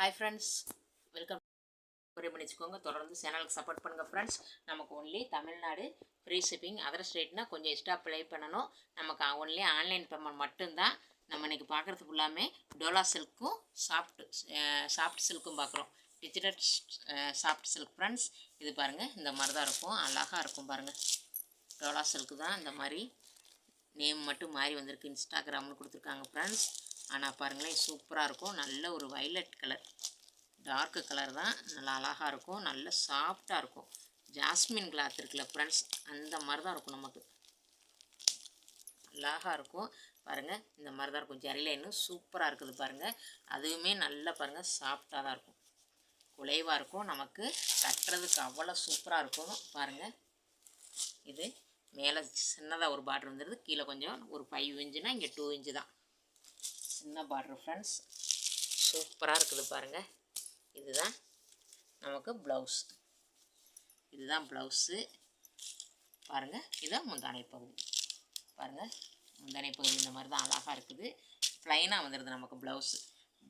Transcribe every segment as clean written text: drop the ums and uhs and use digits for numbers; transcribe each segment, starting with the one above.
Hi friends, welcome பண்ணிச்சுக்கோங்க. தொடர்ந்து சேனலுக்கு support பண்ணுங்க ஃப்ரெண்ட்ஸ். நமக்கு only Tamil Nadu free shipping. Other ஸ்டேட்னா கொஞ்சம் எக்ஸ்ட்ரா ப்ளே பண்ணணும். நமக்கு ஒன்லி ஆன்லைன் பேமெண்ட் மட்டும்தான். நம்ம இன்றைக்கி பார்க்குறது ஃபுல்லாமே டோலா சில்க்கும் சாஃப்ட் சில்க்கும் பார்க்குறோம். Digital soft silk friends. இது பாருங்கள், இந்த மாதிரி தான் இருக்கும், அழகாக இருக்கும் பாருங்கள். டோலா சில்க்கு தான் இந்த மாதிரி நேம் மட்டும் மாறி வந்திருக்கு, இன்ஸ்டாகிராம்னு கொடுத்துருக்காங்க ஃப்ரெண்ட்ஸ். ஆனால் பாருங்களேன், சூப்பராக இருக்கும். நல்ல ஒரு வைலட் கலர், டார்க்கு கலர் தான், நல்லா அழகாக இருக்கும், நல்ல சாஃப்டாக இருக்கும். ஜாஸ்மின் கிளாத் இருக்குல்ல ஃப்ரெண்ட்ஸ், அந்த மாதிரி தான் இருக்கும். நமக்கு அழகாக இருக்கும் பாருங்கள். இந்த மாதிரி தான் இருக்கும். ஜரியில் இன்னும் சூப்பராக இருக்குது பாருங்கள். அதுவுமே நல்லா பாருங்கள், சாஃப்டாக தான் இருக்கும், குலைவாக இருக்கும். நமக்கு கட்டுறதுக்கு அவ்வளோ சூப்பராக இருக்கும் பாருங்கள். இது மேலே சின்னதாக ஒரு பார்டர் வந்துடுது, கீழே கொஞ்சம் ஒரு 5 இன்ச்சுனா இங்கே 2 இன்ச்சு தான் சின்ன பார்டர் ஃப்ரெண்ட்ஸ். சூப்பராக இருக்குது பாருங்கள். இதுதான் நமக்கு ப்ளவுஸ். இதுதான் ப்ளவுஸு பாருங்கள். இதுதான் முந்தானை பகுதி பாருங்கள். முந்தானை பகுதி இந்த மாதிரி தான் அழகாக இருக்குது. ப்ளைனாக வந்துடுது நமக்கு ப்ளவுஸு,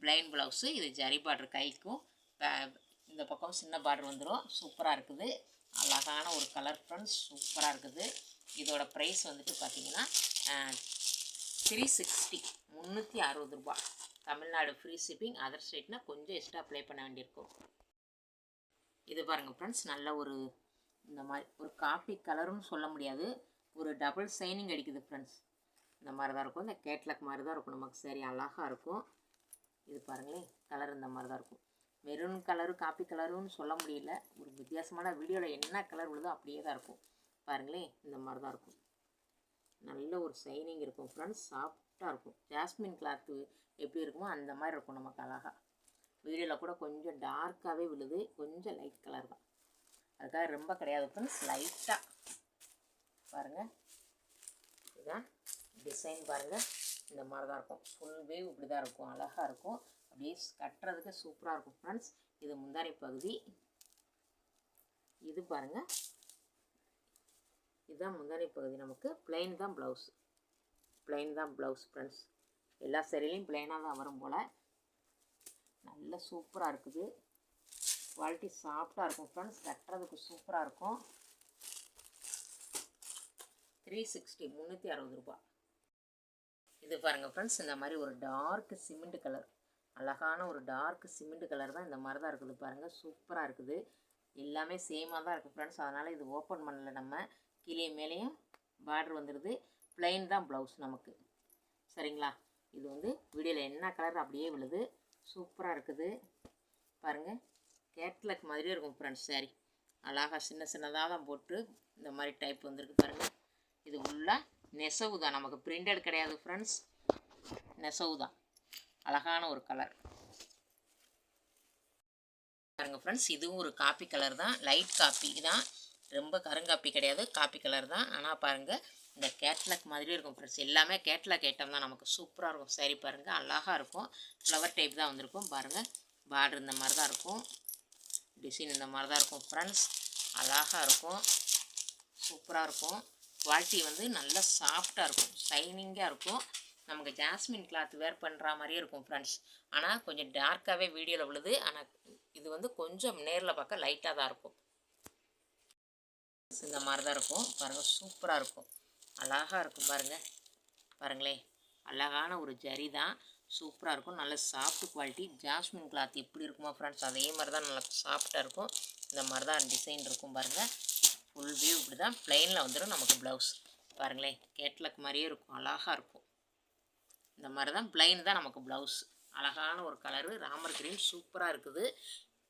ப்ளைன் ப்ளவுஸு. இது ஜரி பார்டர், கைக்கும் இந்த பக்கம் சின்ன பார்டர் வந்துடும். சூப்பராக இருக்குது, அழகான ஒரு கலர் ஃப்ரெண்ட்ஸ். சூப்பராக இருக்குது. இதோட ப்ரைஸ் வந்துட்டு பார்த்திங்கன்னா 360, 360 ரூபா. Tamil Nadu free shipping. அதர் ஸ்டேட்னால் கொஞ்சம் எக்ஸ்ட்ரா அப்ளை பண்ண வேண்டியிருக்கும். இது பாருங்கள் ஃப்ரெண்ட்ஸ், நல்ல ஒரு இந்த மாதிரி ஒரு காப்பி கலருன்னு சொல்ல முடியாது, ஒரு டபுள் ஷைனிங் அடிக்குது ஃப்ரெண்ட்ஸ். இந்த மாதிரி தான் இருக்கும். இந்த கேட்லாக் மாதிரி தான் இருக்கும் நமக்கு. சரி, அழகாக இருக்கும். இது பாருங்களேன், கலர் இந்த மாதிரி தான் இருக்கும். மெரூன் கலரு காப்பி கலருன்னு சொல்ல முடியல, ஒரு வித்தியாசமான வீடியோவில் என்ன கலர் விழுதோ அப்படியே தான் இருக்கும் பாருங்களேன். இந்த மாதிரி தான் இருக்கும். நல்ல ஒரு ஷைனிங் இருக்கும் ஃப்ரெண்ட்ஸ், சாஃப்டாக இருக்கும். ஜாஸ்மின் கிளாத்து எப்படி இருக்குமோ அந்த மாதிரி இருக்கும் நமக்கு அழகாக. வீடியோவில் கூட கொஞ்சம் டார்க்காகவே விழுது, கொஞ்சம் லைட் கலர் தான், அதுக்காக ரொம்ப கிடையாது ஃப்ரெண்ட்ஸ், லைட்டாக பாருங்கள். இதுதான் டிசைன் பாருங்கள். இந்த மாதிரி தான் இருக்கும். ஃபுல் வேவ் இப்படி தான் இருக்கும், அழகாக இருக்கும். அப்படியே கட்டுறதுக்கு சூப்பராக இருக்கும் ஃப்ரெண்ட்ஸ். இது முந்தானை பகுதி. இது பாருங்கள், இதுதான் முந்தானை பகுதி. நமக்கு பிளைன் தான் ப்ளவுஸ், பிளைன் தான் ப்ளவுஸ் ஃப்ரெண்ட்ஸ். எல்லா சரிலையும் பிளைனாக தான் வரும் போல். நல்ல சூப்பராக இருக்குது. குவாலிட்டி சாஃப்டாக இருக்கும் ஃப்ரெண்ட்ஸ், கட்டுறதுக்கு சூப்பராக இருக்கும். 360, 360 ரூபா. இது பாருங்கள் ஃப்ரெண்ட்ஸ், இந்த மாதிரி ஒரு டார்க் சிமெண்ட் கலர், அழகான ஒரு டார்க் சிமெண்ட் கலர் தான். இந்த மாதிரி தான் இருக்குது பாருங்கள். சூப்பராக இருக்குது. எல்லாமே சேமாக தான் இருக்குது ஃப்ரெண்ட்ஸ். அதனால் இது ஓப்பன் பண்ணல நம்ம. கீழே மேலேயும் பார்டர் வந்துடுது. பிளைன் தான் ப்ளவுஸ் நமக்கு. சரிங்களா? இது வந்து வீடியோவில் என்ன கலர் அப்படியே விழுது. சூப்பராக இருக்குது பாருங்கள். கேட்லாக் மாதிரியே இருக்கும் ஃப்ரெண்ட்ஸ். சரி, அழகாக சின்ன சின்னதாக தான் போட்டு இந்த மாதிரி டைப் வந்துருக்கு பாருங்கள். இது ஃபுல்லாக நெசவு தான், நமக்கு பிரிண்டட் கிடையாது ஃப்ரெண்ட்ஸ், நெசவு தான். அழகான ஒரு கலர் பாருங்கள் ஃப்ரெண்ட்ஸ். இதுவும் ஒரு காப்பி கலர் தான், லைட் காப்பி தான், ரொம்ப கருங்காப்பி கிடையாது, காப்பி கலர் தான். ஆனால் பாருங்கள், இந்த கேட்லாக் மாதிரியே இருக்கும் ஃப்ரெண்ட்ஸ். எல்லாமே கேட்லாக் ஐட்டம் தான் நமக்கு. சூப்பராக இருக்கும். சரி பாருங்கள், அழகாக இருக்கும். ஃப்ளவர் டைப் தான் வந்திருக்கும் பாருங்கள். பார்டர் இந்த மாதிரி தான் இருக்கும், டிசைன் இந்த மாதிரி தான் இருக்கும் ஃப்ரெண்ட்ஸ். அழகாக இருக்கும், சூப்பராக இருக்கும். குவாலிட்டி வந்து நல்லா சாஃப்டாக இருக்கும், ஷைனிங்காக இருக்கும். நமக்கு ஜாஸ்மின் கிளாத் வேர் பண்ணுற மாதிரியே இருக்கும் ஃப்ரெண்ட்ஸ். ஆனால் கொஞ்சம் டார்க்காகவே வீடியோவில் விழுது. ஆனால் இது வந்து கொஞ்சம் நேரில் பார்க்க லைட்டாக தான் இருக்கும். இந்த மாதிரி தான் இருக்கும் பாருங்கள். சூப்பராக இருக்கும், அழகாக இருக்கும் பாருங்கள். பாருங்களேன், அழகான ஒரு ஜரி தான், சூப்பராக இருக்கும். நல்ல சாஃப்ட் குவாலிட்டி. ஜாஸ்மின் கிளாத் எப்படி இருக்குமோ ஃப்ரெண்ட்ஸ், அதே மாதிரி தான் நல்லா சாஃப்டாக இருக்கும். இந்த மாதிரி தான் டிசைன் இருக்கும் பாருங்கள். ஃபுல் வியூ இப்படி தான் ப்ளைனில் வந்துடும் நமக்கு ப்ளவுஸ். பாருங்களேன், கேட்லாக் மாதிரியே இருக்கும், அழகாக இருக்கும். இந்த மாதிரி தான் ப்ளைன் தான் நமக்கு ப்ளவுஸ். அழகான ஒரு கலரு, ராமர் கிரீன், சூப்பராக இருக்குது.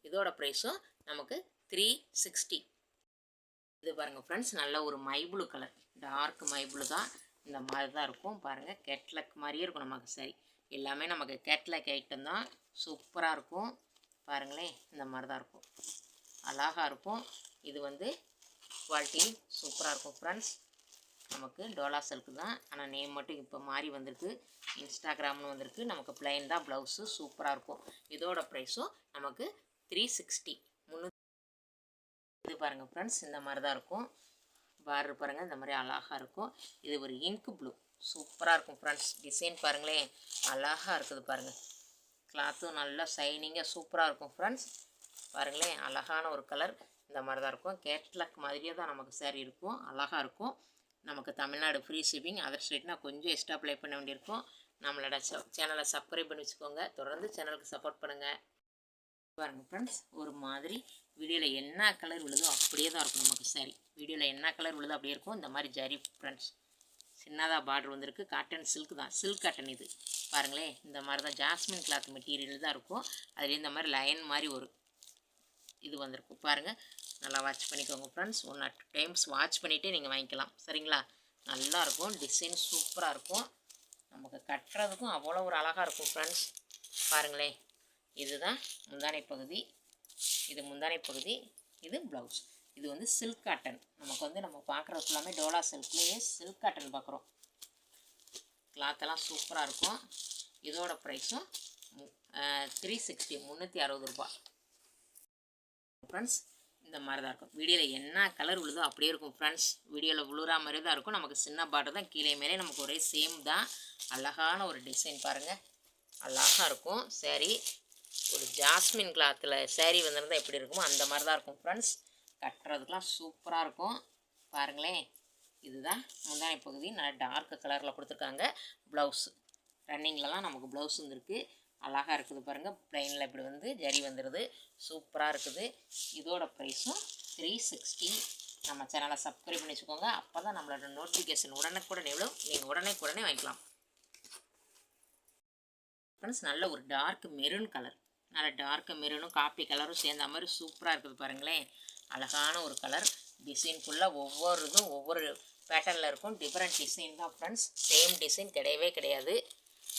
இதோட ப்ரைஸும் நமக்கு 360. இது பாருங்கள் ஃப்ரெண்ட்ஸ், நல்ல ஒரு மைப்ளூ கலர், டார்க் மைப்ளூ தான். இந்த மாதிரி தான் இருக்கும் பாருங்கள். கேட்லாக் மாதிரியே இருக்கும் நமக்கு. சரி, எல்லாமே நமக்கு கேட்லாக் ஐட்டம் தான். சூப்பராக இருக்கும் பாருங்களேன். இந்த மாதிரி தான் இருக்கும், அழகாக இருக்கும். இது வந்து குவாலிட்டி சூப்பராக இருக்கும் ஃப்ரெண்ட்ஸ். நமக்கு டோலா சில்க்கு தான், ஆனால் நேம் மட்டும் இப்போ மாறி வந்திருக்கு, இன்ஸ்டாகிராம்னு வந்திருக்கு. நமக்கு பிளைன் தான் ப்ளவுஸு. சூப்பராக இருக்கும். இதோட ப்ரைஸும் நமக்கு 360. இது பாருங்கள் ஃப்ரெண்ட்ஸ், இந்த மாதிரி தான் இருக்கும். பார்டர் பாருங்கள், இந்த மாதிரி அழகாக இருக்கும். இது ஒரு இங்க் ப்ளூ, சூப்பராக இருக்கும் ஃப்ரெண்ட்ஸ். டிசைன் பாருங்களேன், அழகாக இருக்குது பாருங்கள். கிளாத்தும் நல்லா ஷைனிங்காக சூப்பராக இருக்கும் ஃப்ரெண்ட்ஸ். பாருங்களேன், அழகான ஒரு கலர். இந்த மாதிரி தான் இருக்கும். கேட்லாக் மாதிரியே தான் நமக்கு சாரீ இருக்கும். அழகாக இருக்கும். நமக்கு தமிழ்நாடு ஃப்ரீ ஷிப்பிங். அதர் ஸ்டேட்னா கொஞ்சம் எக்ஸ்ட்ரா ப்ளே பண்ண வேண்டியிருக்கும். நம்மளோட சேனலை சப்ஸ்கிரைப் பண்ணி வச்சுக்கோங்க. தொடர்ந்து சேனலுக்கு சப்போர்ட் பண்ணுங்கள். பாருங்கள் ஃப்ரெண்ட்ஸ், ஒரு மாதிரி வீடியோவில் என்ன கலர் விழுதோ அப்படியே தான் இருக்கும் நமக்கு சாரீ. வீடியோவில் என்ன கலர் விழுதோ அப்படியே இருக்கும். இந்த மாதிரி ஜரி ஃப்ரெண்ட்ஸ், சின்னதாக பார்டர் வந்திருக்கு. காட்டன் சில்க் தான், சில்க் காட்டன் இது. பாருங்களேன், இந்த மாதிரி தான் ஜாஸ்மின் கிளாத் மெட்டீரியல் தான் இருக்கும். அதில் இந்த மாதிரி லைன் மாதிரி ஒரு இது வந்திருக்கும். பாருங்கள், நல்லா வாட்ச் பண்ணிக்கோங்க ஃப்ரெண்ட்ஸ். 1 or 2 டைம்ஸ் வாட்ச் பண்ணிவிட்டு நீங்கள் வாங்கிக்கலாம். சரிங்களா? நல்லாயிருக்கும். டிசைன் சூப்பராக இருக்கும். நமக்கு கட்டுறதுக்கும் அவ்வளோ ஒரு அழகாக இருக்கும் ஃப்ரெண்ட்ஸ். பாருங்களேன், இதுதான் முந்தானை பகுதி. இது முந்தானை பகுதி. இது ப்ளவுஸ். இது வந்து சில்க் காட்டன். நமக்கு வந்து நம்ம பார்க்குறது ஃபுல்லாமே டோலா சில்க்லேயே சில்க் காட்டன் பார்க்குறோம். கிளாத்தெல்லாம் சூப்பராக இருக்கும். இதோட ப்ரைஸும் 360 360 ரூபா ஃப்ரெண்ட்ஸ். இந்த மாதிரி தான் இருக்கும். வீடியோவில் என்ன கலர் விழுதோ அப்படியே இருக்கும் ஃப்ரெண்ட்ஸ். வீடியோவில் விழுற மாதிரி தான் இருக்கும். நமக்கு சின்ன பார்டர் தான், கீழே மேலே நமக்கு ஒரே சேம் தான். அழகான ஒரு டிசைன் பாருங்கள், அழகாக இருக்கும் சாரீ. ஒரு ஜாஸ்மின் கிளாத்தில் சாரீ வந்திருந்தால் எப்படி இருக்குமோ அந்த மாதிரி தான் இருக்கும் ஃப்ரெண்ட்ஸ். கட்டுறதுக்கெலாம் சூப்பராக இருக்கும். பாருங்களேன், இதுதான் முந்தானை பகுதி. நல்லா டார்க் கலரில் கொடுத்துருக்காங்க. ப்ளவுஸு ரன்னிங்லலாம் நமக்கு ப்ளவுஸ் வந்துருக்கு. அழகாக இருக்குது பாருங்கள். ப்ளைனில் இப்படி வந்து ஜரி வந்துடுது. சூப்பராக இருக்குது. இதோட ப்ரைஸும் 360. நம்ம சேனலை சப்ஸ்கிரைப் பண்ணி வச்சுக்கோங்க. அப்போ தான் நம்மளோட நோட்டிஃபிகேஷன் உடனுக்குடனே எவ்வளோ நீங்கள் உடனே வாங்கிக்கலாம் ஃப்ரெண்ட்ஸ். நல்ல ஒரு டார்க் மெரூன் கலர். நல்ல டார்க் மெரூனும் காப்பி கலரும் சேர்ந்த மாதிரி சூப்பராக இருக்குது பாருங்களேன். அழகான ஒரு கலர். டிசைன் ஃபுல்லாக ஒவ்வொரு இதுவும் ஒவ்வொரு பேட்டர்னில் இருக்கும். டிஃப்ரெண்ட் டிசைன் தான் ஃப்ரெண்ட்ஸ். சேம் டிசைன் கிடையவே கிடையாது.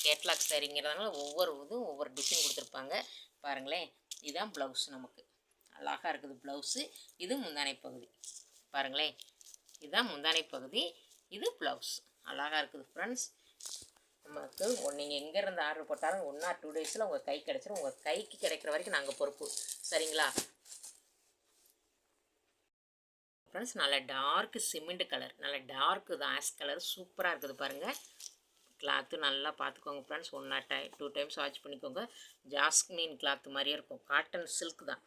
கேட்லாக் சாரிங்கிறதுனால ஒவ்வொரு இதுவும் ஒவ்வொரு டிசைன் கொடுத்துருப்பாங்க. பாருங்களேன், இதுதான் ப்ளவுஸ். நமக்கு அழகாக இருக்குது ப்ளவுஸு. இது முந்தானை பகுதி. பாருங்களேன், இதுதான் முந்தானை பகுதி. இது ப்ளவுஸ். அழகாக இருக்குது ஃப்ரெண்ட்ஸ். நமக்கு நீங்கள் எங்கேருந்து ஆர்டர் போட்டாலும் 1 or 2 டேஸில் உங்கள் கை கிடச்சிரும். உங்கள் கைக்கு கிடைக்கிற வரைக்கும் நாங்கள் பொறுப்பு. சரிங்களா ஃப்ரெண்ட்ஸ்? நல்ல டார்க் சிமெண்ட் கலர். நல்ல டார்க் தான், ஆஷ் கலர். சூப்பராக இருக்குது பாருங்கள். கிளாத்து நல்லா பார்த்துக்கோங்க ஃப்ரெண்ட்ஸ். 1 or 2 டைம்ஸ் வாட்ச் பண்ணிக்கோங்க. ஜாஸ்மின் கிளாத்து மாதிரியே இருக்கும். காட்டன் சில்க் தான்,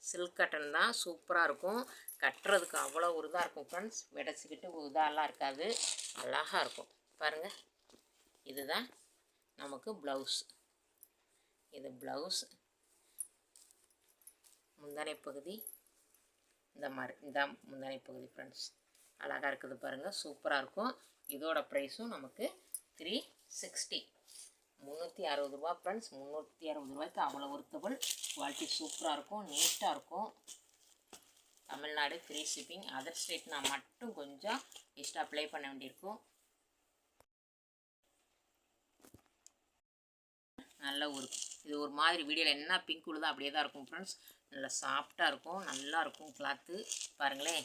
சில்க் காட்டன் தான். சூப்பராக இருக்கும். கட்டுறதுக்கு அவ்வளோ ஒரு இதாக இருக்கும் ஃப்ரெண்ட்ஸ். விடச்சிக்கிட்டு இதாலாம் இருக்காது. அழகாக இருக்கும் பாருங்கள். இதுதான் நமக்கு ப்ளவுஸ். இது ப்ளவுஸ். முந்தானை பகுதி இந்த மாதிரி. இதான் முந்தானை பகுதி ஃப்ரெண்ட்ஸ். அழகாக இருக்குது பாருங்கள். சூப்பராக இருக்கும். இதோட ப்ரைஸும் நமக்கு 360 360 ரூபா ஃப்ரெண்ட்ஸ். 360 ரூபாய்க்கு அவ்வளோ ஒர்த்தபிள். குவாலிட்டி சூப்பராக இருக்கும். நீட்டாக இருக்கும். Tamil Nadu free shipping. அதர் ஸ்டேட்னா மட்டும் கொஞ்சம் எக்ஸ்ட்ரா ப்ளே பண்ண வேண்டியிருக்கும். நல்ல ஒரு இது ஒரு மாதிரி வீடியோவில் என்ன பிங்க் உள்ளதோ அப்படியே தான் இருக்கும் ஃப்ரெண்ட்ஸ். நல்லா சாஃப்டாக இருக்கும். நல்லா இருக்கும் கிளாத்து. பாருங்களேன்,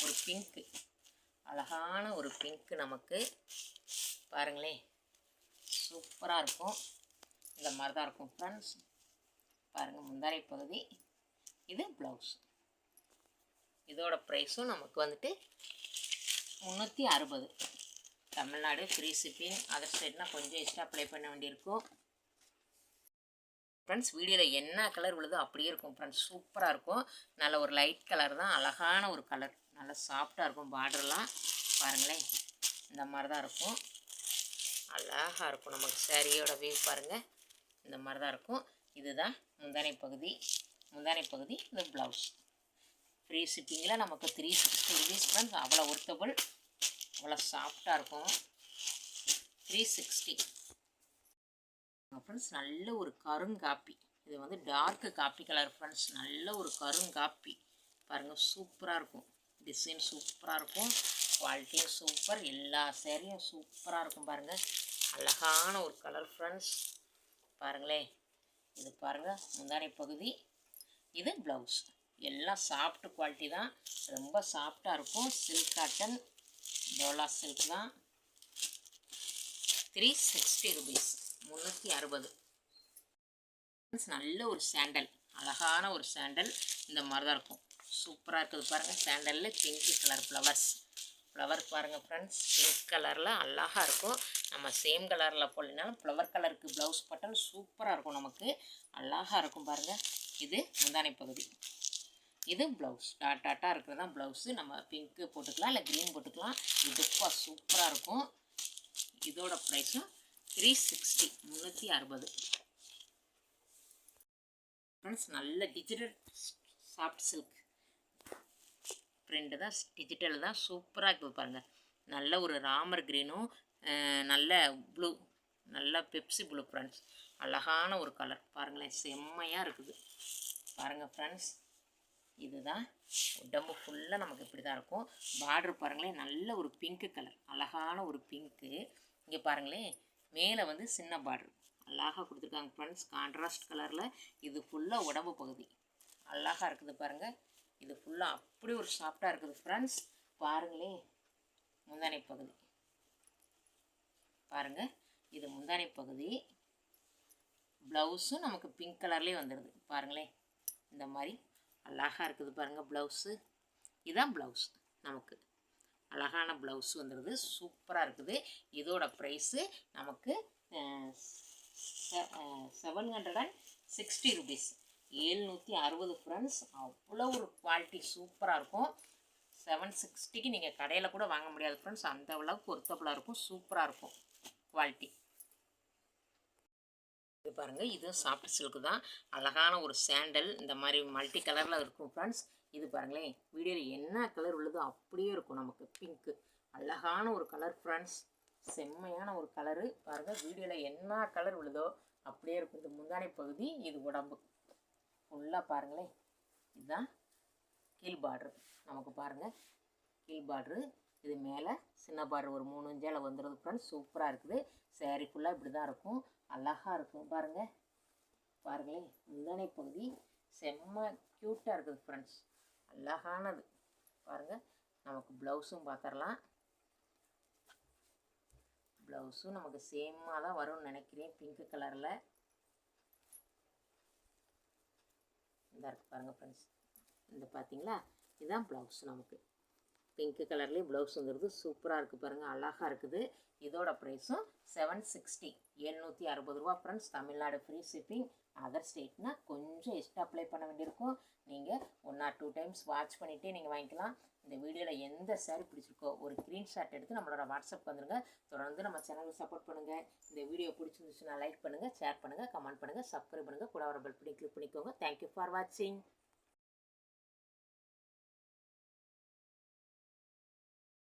ஒரு பிங்க்கு, அழகான ஒரு பிங்க்கு நமக்கு. பாருங்களேன், சூப்பராக இருக்கும். இந்த மாதிரி தான் இருக்கும் ஃப்ரெண்ட்ஸ். பாருங்கள், முந்தானை பகுதி. இது ப்ளவுஸ். இதோட ப்ரைஸும் நமக்கு வந்துட்டு 360. Tamil Nadu free shipping. அதர் ஸ்டேட்னா கொஞ்சம் எக்ஸ்ட்ரா ப்ளே பண்ண வேண்டியிருக்கும் ஃப்ரெண்ட்ஸ். வீடியோவில் என்ன கலர் விழுதோ அப்படியே இருக்கும் ஃப்ரெண்ட்ஸ். சூப்பராக இருக்கும். நல்ல ஒரு லைட் கலர் தான். அழகான ஒரு கலர். நல்லா சாஃப்டாக இருக்கும். பார்டர்லாம் பாருங்களேன், இந்த மாதிரி தான் இருக்கும். அழகாக இருக்கும். நமக்கு சாரியோட வியூ பாருங்கள், இந்த மாதிரி தான் இருக்கும். இதுதான் முந்தானை பகுதி. முந்தானை பகுதி இந்த ப்ளவுஸ். ஃப்ரீ ஷிப்பிங்கில் நமக்கு 360 ருபீஸ் ஃப்ரெண்ட்ஸ். அவ்வளோ ஒர்த்தபிள், அவ்வளோ சாஃப்டாக இருக்கும். 360 ஃப்ரெண்ட்ஸ். நல்ல ஒரு கருங்காப்பி. இது வந்து டார்க்கு காப்பி கலர் ஃப்ரெண்ட்ஸ். நல்ல ஒரு கருங்காப்பி பாருங்கள். சூப்பராக இருக்கும். டிசைன் சூப்பராக இருக்கும். குவாலிட்டியும் சூப்பர். எல்லா சேரீயும் சூப்பராக இருக்கும் பாருங்கள். அழகான ஒரு கலர் ஃப்ரெண்ட்ஸ். பாருங்களேன், இது பாருங்கள் முந்தானை பகுதி. இது ப்ளவுஸ். எல்லாம் சாஃப்ட் குவாலிட்டி தான். ரொம்ப சாஃப்டாக இருக்கும். சில்க் காட்டன் டோலா சில்க் தான். 360 ருபீஸ். 360. நல்ல ஒரு சாண்டல், அழகான ஒரு சாண்டல். இந்த மாதிரி தான் இருக்கும். சூப்பராக இருக்குது பாருங்கள். சாண்டலில் பிங்க் கலர் ஃப்ளவர்ஸ். ஃப்ளவர் பாருங்கள் ஃப்ரெண்ட்ஸ், பிங்க் கலரில் அழகாக இருக்கும். நம்ம சேம் கலரில் போடலினாலும் ஃப்ளவர் கலருக்கு ப்ளவுஸ் பட்டன் சூப்பராக இருக்கும், நமக்கு அழகாக இருக்கும் பாருங்கள். இது முந்தானை பகுதி, இது ப்ளவுஸ். டாட்டாக இருக்கிறது தான் ப்ளவுஸு. நம்ம பிங்க்கு போட்டுக்கலாம், இல்லை க்ரீன் போட்டுக்கலாம். இதுப்பா சூப்பராக இருக்கும். இதோட ப்ரைஸும் 360, 360. ஃப்ரெண்ட்ஸ், நல்ல டிஜிட்டல் சாஃப்ட் சில்க் பிரிண்ட் தான், டிஜிட்டல் தான், சூப்பராக இருக்குது பாருங்கள். நல்ல ஒரு ராமர் க்ரீனும் நல்ல ப்ளூ, நல்ல பெப்சி ப்ளூ ஃப்ரெண்ட்ஸ். அழகான ஒரு கலர் பாருங்களேன், செம்மையாக இருக்குது பாருங்கள் ஃப்ரெண்ட்ஸ். இதுதான் உடம்பு ஃபுல்லாக நமக்கு இப்படி தான் இருக்கும். பார்டர் பாருங்களேன், நல்ல ஒரு பிங்க்கு கலர், அழகான ஒரு பிங்க்கு. இங்கே பாருங்களேன், மேலே வந்து சின்ன பார்டர் அழகாக கொடுத்துருக்காங்க ஃப்ரெண்ட்ஸ், கான்ட்ராஸ்ட் கலரில். இது ஃபுல்லாக உடம்பு பகுதி அழகாக இருக்குது பாருங்கள். இது ஃபுல்லாக அப்படி ஒரு சாஃப்டாக இருக்குது ஃப்ரெண்ட்ஸ். பாருங்களேன், முந்தானை பகுதி பாருங்கள், இது முந்தானை பகுதி. ப்ளவுஸும் நமக்கு பிங்க் கலர்லேயே வந்துடுது பாருங்களேன். இந்த மாதிரி அழகாக இருக்குது பாருங்கள் ப்ளவுஸு. இதுதான் ப்ளவுஸ், நமக்கு அழகான ப்ளவுஸ் வந்துடுது, சூப்பராக இருக்குது. இதோட ப்ரைஸு நமக்கு 760 ருபீஸ், 760 ஃப்ரெண்ட்ஸ். அவ்வளோ ஒரு குவாலிட்டி சூப்பராக இருக்கும். 760க்கு நீங்கள் கடையில் கூட வாங்க முடியாது ஃப்ரெண்ட்ஸ், அந்த அளவுக்கு ஒர்த்தபுளாக இருக்கும், சூப்பராக இருக்கும் குவாலிட்டி. இது பாருங்கள், இதுவும் சாஃப்ட் சில்க்கு தான். அழகான ஒரு சாண்டல் இந்த மாதிரி மல்டி கலரில் இருக்கும் ஃப்ரெண்ட்ஸ். இது பாருங்களேன், வீடியோவில் என்ன கலர் உள்ளதோ அப்படியே இருக்கும் நமக்கு, பிங்க்கு. அழகான ஒரு கலர் ஃப்ரெண்ட்ஸ், செம்மையான ஒரு கலரு பாருங்கள். வீடியோவில் என்ன கலர் உள்ளதோ அப்படியே இருக்கும். இது முந்தானை பகுதி, இது உடம்பு ஃபுல்லாக பாருங்களேன். இதுதான் கீழ் பார்ட்ரு நமக்கு பாருங்கள், கீழ் பார்ட்ரு. இது மேலே சின்ன பார்டர் ஒரு 3 இன்ச்சில் வந்துடுது ஃப்ரெண்ட்ஸ், சூப்பராக இருக்குது. சேரீ ஃபுல்லாக இப்படி தான் இருக்கும், அழகாக இருக்கும் பாருங்கள். பாருங்களேன், முந்தானை பகுதி செம்ம க்யூட்டாக இருக்குது ஃப்ரெண்ட்ஸ், அழகானது பாருங்கள். நமக்கு ப்ளவுஸும் பார்த்துடலாம். ப்ளவுஸும் நமக்கு சேமாக தான் வரும்னு நினைக்கிறேன், பிங்க் கலரில். இந்த இருக்குது பாருங்கள் ஃப்ரெண்ட்ஸ், இந்த பார்த்தீங்களா, இதுதான் ப்ளவுஸ். நமக்கு பிங்க் கலர்லேயே ப்ளவுஸ் வந்துடுது, சூப்பராக இருக்குது பாருங்கள், அழகாக இருக்குது. இதோட ப்ரைஸும் 760, 760 ரூபா friends. Tamil Nadu free shipping. Other ஸ்டேட்னால் கொஞ்சம் எக்ஸ்ட்ரா அப்ளை பண்ண வேண்டியிருக்கும். நீங்கள் 1 or 2 டைம்ஸ் வாட்ச் பண்ணிவிட்டே நீங்கள் வாங்கிக்கலாம். இந்த வீடியோவில் எந்த சாரீ பிடிச்சிருக்கோ ஒரு ஸ்க்ரீன்ஷாட் எடுத்து நம்மளோட வாட்ஸ்அப் வந்துடுங்க. தொடர்ந்து நம்ம சேனலுக்கு சப்போர்ட் பண்ணுங்கள். இந்த வீடியோ பிடிச்சிருந்துச்சுன்னா லைக் பண்ணுங்கள், ஷேர் பண்ணுங்கள், கமெண்ட் பண்ணுங்கள், சப்ஸ்கிரைப் பண்ணுங்கள், கூட வர பெல் பட்டனை கிளிக் பண்ணிக்கோங்க. தேங்க்யூ ஃபார் வாட்சிங்.